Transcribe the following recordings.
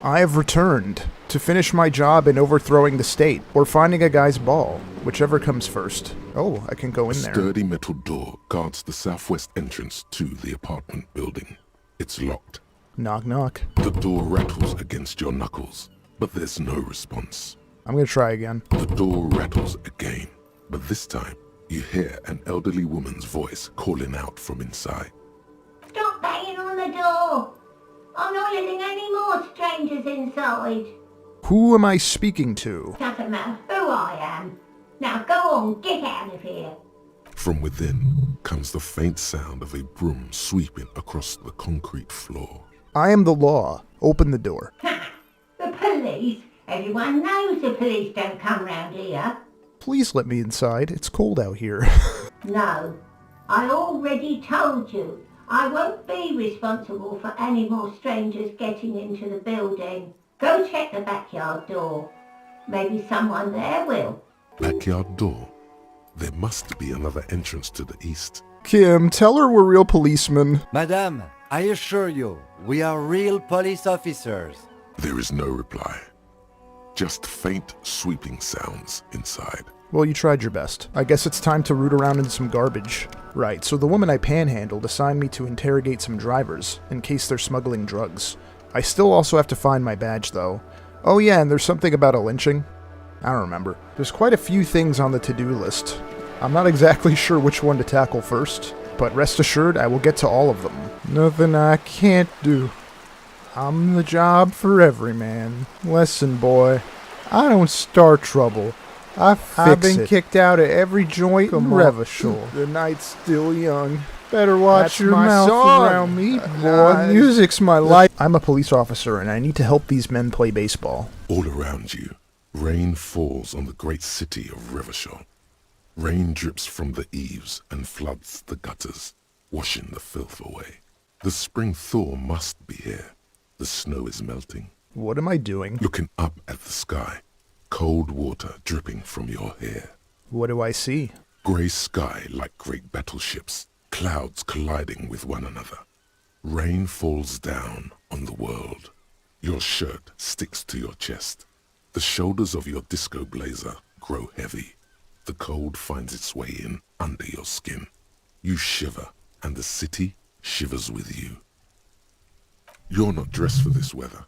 I have returned to finish my job in overthrowing the state, or finding a guy's ball, whichever comes first. Oh, I can go in there. A sturdy metal door guards the southwest entrance to the apartment building. It's locked. Knock, knock. The door rattles against your knuckles, but there's no response. I'm gonna try again. The door rattles again, but this time you hear an elderly woman's voice calling out from inside. Stop banging on the door! I'm not letting any more strangers inside. Who am I speaking to? Doesn't matter who I am. Now go on, get out of here. From within comes the faint sound of a broom sweeping across the concrete floor. I am the law. Open the door. Ha! The police? Everyone knows the police don't come round here. Please let me inside. It's cold out here. No, I already told you. I won't be responsible for any more strangers getting into the building. Go check the backyard door. Maybe someone there will. Backyard door? There must be another entrance to the east. Kim, tell her we're real policemen. Madame, I assure you, we are real police officers. There is no reply. Just faint sweeping sounds inside. Well, you tried your best. I guess it's time to root around in some garbage. Right, so the woman I panhandled assigned me to interrogate some drivers, in case they're smuggling drugs. I still also have to find my badge, though. Oh yeah, and there's something about a lynching. I don't remember. There's quite a few things on the to-do list. I'm not exactly sure which one to tackle first, but rest assured I will get to all of them. Nothing I can't do. I'm the job for every man. Listen, boy, I don't start trouble. I've been kicked out of every joint in Revachol. The night's still young. Better watch your mouth around me, boy. Music's my life. I'm a police officer, and I need to help these men play baseball. All around you, rain falls on the great city of Revachol. Rain drips from the eaves and floods the gutters, washing the filth away. The spring thaw must be here. The snow is melting. What am I doing? Looking up at the sky, cold water dripping from your hair. What do I see? Grey sky like great battleships, clouds colliding with one another. Rain falls down on the world. Your shirt sticks to your chest. The shoulders of your disco blazer grow heavy. The cold finds its way in under your skin. You shiver, and the city shivers with you. You're not dressed for this weather.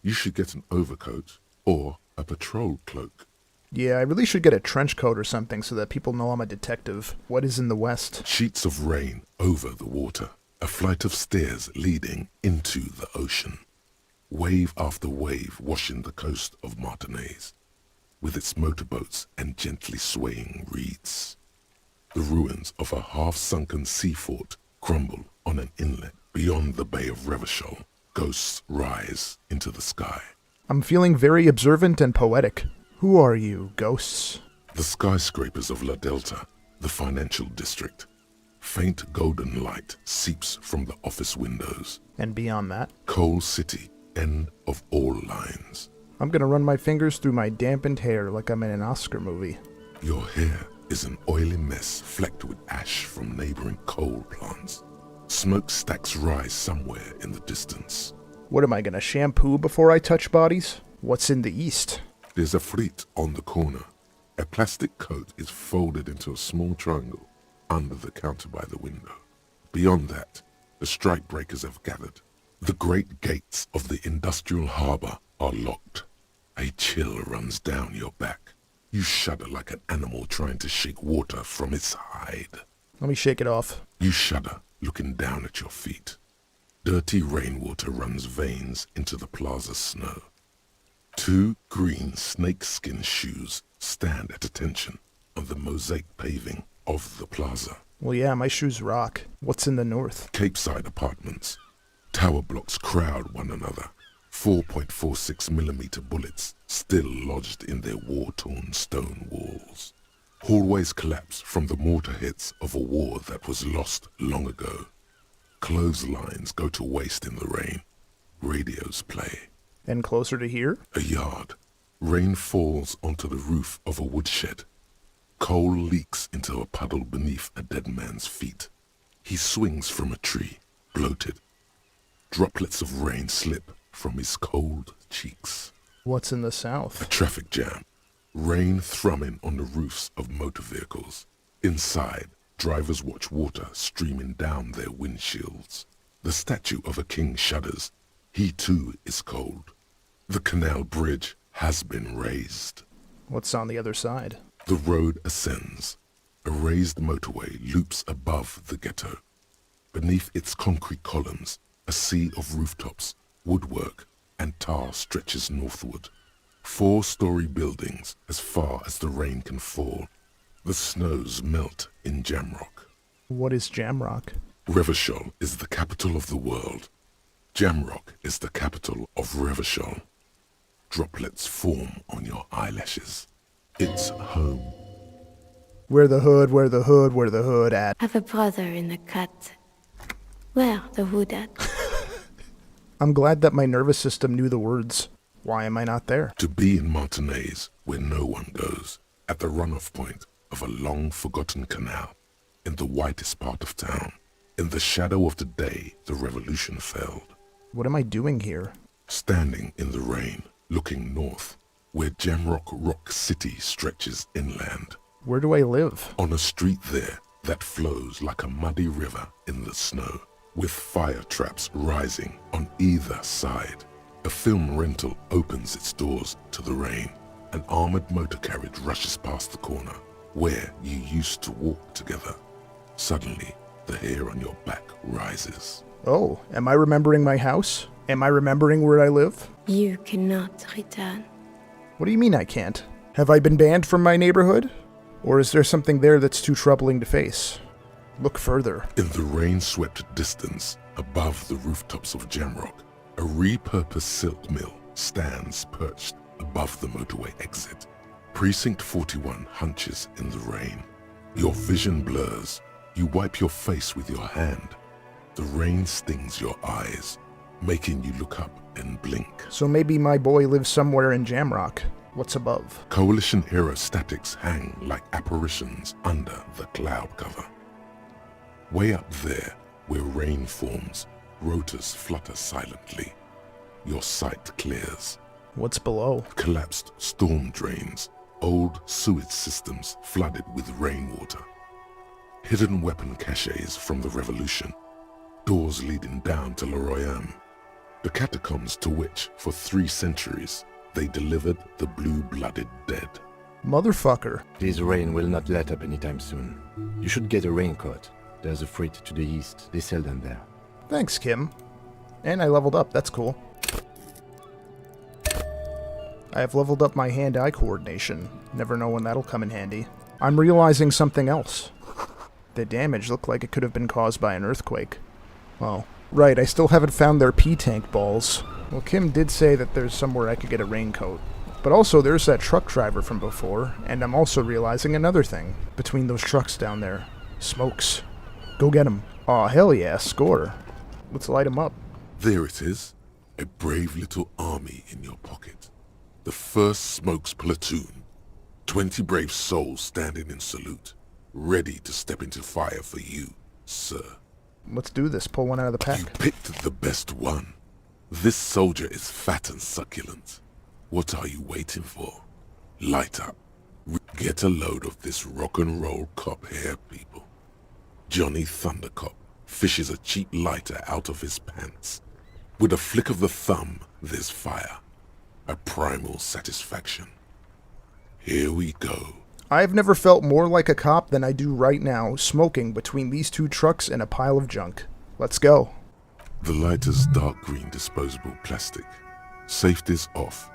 You should get an overcoat or a patrol cloak. Yeah, I really should get a trench coat or something so that people know I'm a detective. What is in the west? Sheets of rain over the water. A flight of stairs leading into the ocean. Wave after wave washing the coast of Martinaise, with its motorboats and gently swaying reeds. The ruins of a half-sunken sea fort crumble on an inlet beyond the Bay of Revachol. Ghosts rise into the sky. I'm feeling very observant and poetic. Who are you, ghosts? The skyscrapers of La Delta, the financial district. Faint golden light seeps from the office windows. And beyond that? Coal City, end of all lines. I'm gonna run my fingers through my dampened hair like I'm in an Oscar movie. Your hair is an oily mess flecked with ash from neighboring coal plants. Smokestacks rise somewhere in the distance. What am I gonna shampoo before I touch bodies? What's in the east? There's a fleet on the corner. A plastic coat is folded into a small triangle under the counter by the window. Beyond that, the strike breakers have gathered. The great gates of the industrial harbor are locked. A chill runs down your back. You shudder like an animal trying to shake water from its hide. Let me shake it off. You shudder, looking down at your feet. Dirty rainwater runs veins into the plaza snow. Two green snakeskin shoes stand at attention on the mosaic paving of the plaza. Well, yeah, my shoes rock. What's in the north? Capeside apartments. Tower blocks crowd one another. 4.46mm bullets still lodged in their war-torn stone walls. Hallways collapse from the mortar hits of a war that was lost long ago. Clotheslines go to waste in the rain. Radios play. And closer to here? A yard. Rain falls onto the roof of a woodshed. Coal leaks into a puddle beneath a dead man's feet. He swings from a tree, bloated. Droplets of rain slip from his cold cheeks. What's in the A south? traffic jam. Rain thrumming on the roofs of motor vehicles. Inside, drivers watch water streaming down their windshields. The statue of a king shudders. He too is cold. The canal bridge has been raised. What's on the other side? The road ascends. A raised motorway loops above the ghetto. Beneath its concrete columns, a sea of rooftops, woodwork, and tar stretches northward. 4-story buildings as far as the rain can fall. The snows melt in Jamrock. What is Jamrock? Revachol is the capital of the world. Jamrock is the capital of Revachol. Droplets form on your eyelashes. It's home. Where the hood, where the hood, where the hood at? Have a brother in the cut. Where the hood at? I'm glad that my nervous system knew the words. Why am I not there? To be in Martinez, where no one goes, at the runoff point of a long-forgotten canal, in the whitest part of town, in the shadow of the day the revolution failed. What am I doing here? Standing in the rain, looking north, where Jamrock Rock City stretches inland. Where do I live? On a street there that flows like a muddy river in the snow, with fire traps rising on either side. A film rental opens its doors to the rain. An armored motor carriage rushes past the corner, where you used to walk together. Suddenly, the hair on your back rises. Oh, am I remembering my house? Am I remembering where I live? You cannot return. What do you mean I can't? Have I been banned from my neighborhood? Or is there something there that's too troubling to face? Look further. In the rain-swept distance, above the rooftops of Jamrock, a repurposed silk mill stands perched above the motorway exit. Precinct 41 hunches in the rain. Your vision blurs. You wipe your face with your hand. The rain stings your eyes, making you look up and blink. So maybe my boy lives somewhere in Jamrock. What's above? Coalition-era statics hang like apparitions under the cloud cover. Way up there, where rain forms, rotors flutter silently. Your sight clears. What's below? Collapsed storm drains, old sewage systems flooded with rainwater. Hidden weapon caches from the revolution. Doors leading down to Leroyam. The catacombs to which, for 3 centuries, they delivered the blue-blooded dead. Motherfucker. This rain will not let up anytime soon. You should get a raincoat. There's a freight to the east. They sell them there. Thanks, Kim. And I leveled up, that's cool. I have leveled up my hand-eye coordination. Never know when that'll come in handy. I'm realizing something else. The damage looked like it could have been caused by an earthquake. Oh, right, I still haven't found their P-tank balls. Well, Kim did say that there's somewhere I could get a raincoat. But also, there's that truck driver from before, and I'm also realizing another thing. Between those trucks down there. Smokes. Go get 'em. Aw, hell yeah, score. Let's light 'em up. There it is, a brave little army in your pocket. The 1st Smokes Platoon. 20 brave souls standing in salute, ready to step into fire for you, sir. Let's do this. Pull one out of the You pack. picked the best one. This soldier is fat and succulent. What are you waiting for? Light up. Get a load of this rock and roll cop here, people. Johnny Thundercop fishes a cheap lighter out of his pants. With a flick of the thumb, there's fire. A primal satisfaction. Here we go. I've never felt more like a cop than I do right now, smoking between these 2 trucks and a pile of junk. Let's go. The lighter's dark green disposable plastic. Safety's off.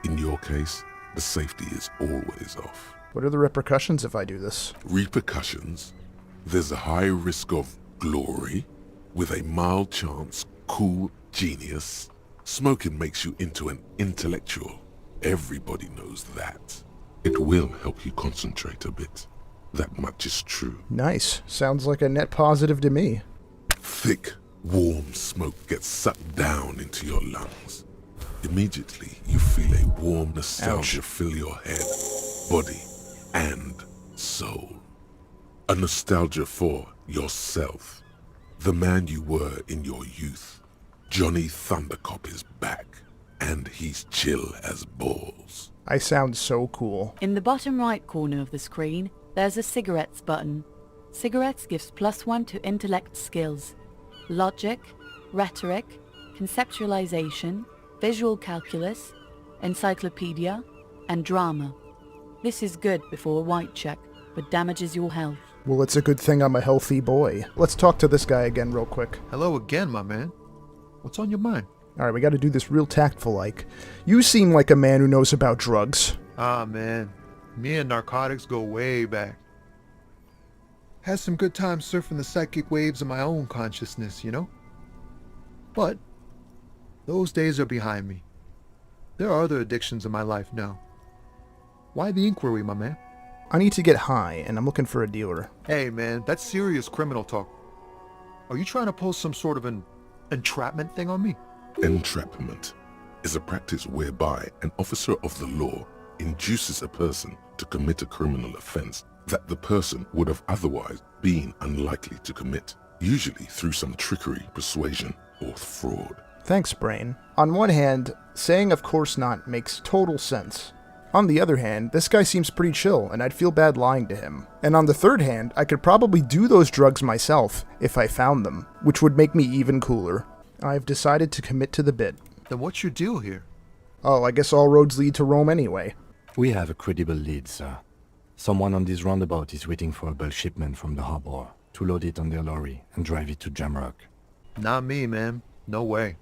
In your case, the safety is always off. What are the repercussions if I do this? Repercussions? There's a high risk of glory, with a mild chance, cool genius. Smoking makes you into an intellectual. Everybody knows that. It will help you concentrate a bit. That much is true. Nice. Sounds like a net positive to me. Thick, warm smoke gets sucked down into your lungs. Immediately, you feel a warm nostalgia fill your head, body, and soul. A nostalgia for yourself. The man you were in your youth. Johnny Thundercop is back. And he's chill as balls. I sound so cool. In the bottom right corner of the screen, there's a cigarettes button. Cigarettes gives +1 to intellect skills. Logic, rhetoric, conceptualization, visual calculus, encyclopedia, and drama. This is good before a white check, but damages your health. Well, it's a good thing I'm a healthy boy. Let's talk to this guy again real quick. Hello again, my man. What's on your mind? Alright, we gotta do this real tactful-like. You seem like a man who knows about drugs. Ah, man. Me and narcotics go way back. Had some good times surfing the psychic waves of my own consciousness, you know? But those days are behind me. There are other addictions in my life now. Why the inquiry, my man? I need to get high, and I'm looking for a dealer. Hey, man, that's serious criminal talk. Are you trying to pull some sort of an entrapment thing on me? Entrapment is a practice whereby an officer of the law induces a person to commit a criminal offense that the person would have otherwise been unlikely to commit, usually through some trickery, persuasion, or fraud. Thanks, Brain. On one hand, saying of course not makes total sense. On the other hand, this guy seems pretty chill, and I'd feel bad lying to him. And on the third hand, I could probably do those drugs myself, if I found them, which would make me even cooler. I've decided to commit to the bit. Then what's your deal here? Oh, I guess all roads lead to Rome anyway. We have a credible lead, sir. Someone on this roundabout is waiting for a bulk shipment from the harbor to load it on their lorry and drive it to Jamrock. Not me, man. No way.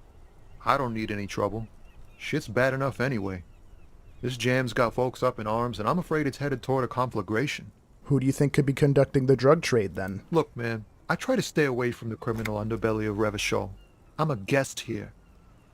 I don't need any trouble. Shit's bad enough anyway. This jam's got folks up in arms, and I'm afraid it's headed toward a conflagration. Who do you think could be conducting the drug trade, then? Look, man, I try to stay away from the criminal underbelly of Revachol. I'm a guest here.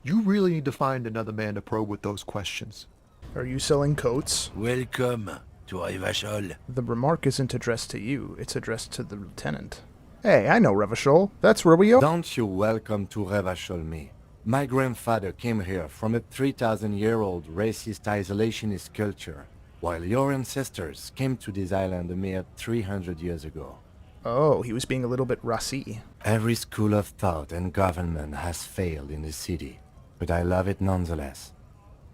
You really need to find another man to probe with those questions. Are you selling coats? Welcome to Revachol. The remark isn't addressed to you, it's addressed to the lieutenant. Hey, I know Revachol. That's where we are. Don't you welcome to Revachol me. My grandfather came here from a 3,000-year-old racist isolationist culture, while your ancestors came to this island a mere 300 years ago. Oh, he was being a little bit raci. Every school of thought and government has failed in the city, but I love it nonetheless.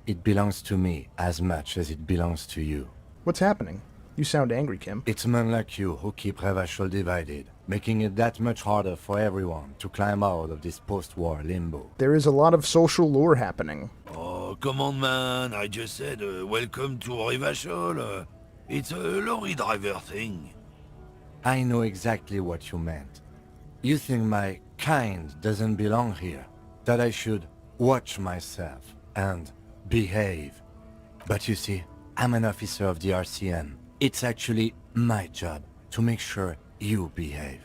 It belongs to me as much as it belongs to you. What's happening? You sound angry, Kim. It's men like you who keep Revachol divided, making it that much harder for everyone to climb out of this post-war limbo. There is a lot of social lore happening. Oh, come on, man. I just said welcome to Revachol. It's a lorry driver thing. I know exactly what you meant. You think my kind doesn't belong here, that I should watch myself and behave. But you see, I'm an officer of the RCM. It's actually my job to make sure you behave.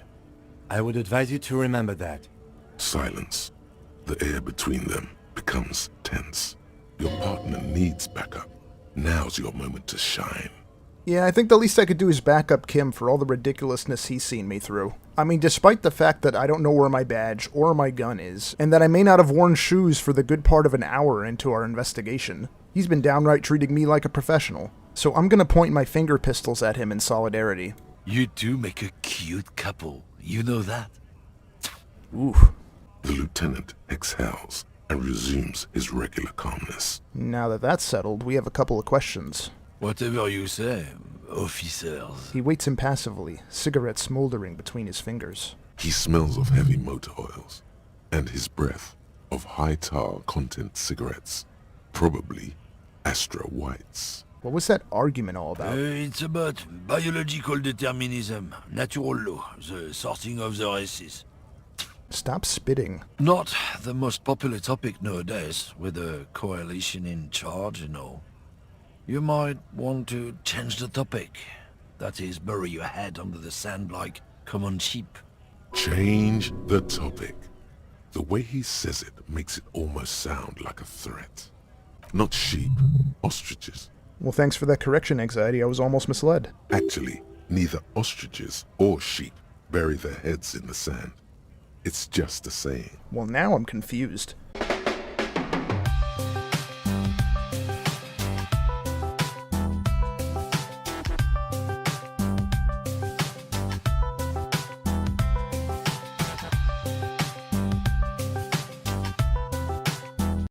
I would advise you to remember that. Silence. The air between them becomes tense. Your partner needs backup. Now's your moment to shine. Yeah, I think the least I could do is back up Kim for all the ridiculousness he's seen me through. I mean, despite the fact that I don't know where my badge or my gun is, and that I may not have worn shoes for the good part of an hour into our investigation, he's been downright treating me like a professional. So I'm gonna point my finger pistols at him in solidarity. You two make a cute couple. You know that? Oof. The lieutenant exhales and resumes his regular calmness. Now that that's settled, we have a couple of questions. Whatever you say, officers. He waits impassively, cigarette smoldering between his fingers. He smells of heavy motor oils, and his breath of high tar content cigarettes, probably Astra Whites. What was that argument all about? It's about biological determinism, natural law, the sorting of the races. Stop spitting. Not the most popular topic nowadays, with the coalition in charge and all. You might want to change the topic. That is, bury your head under the sand like common sheep. Change the topic. The way he says it makes it almost sound like a threat. Not sheep, ostriches. Well, thanks for that correction, Anxiety. I was almost misled. Actually, neither ostriches or sheep bury their heads in the sand. It's just a saying. Well, now I'm confused.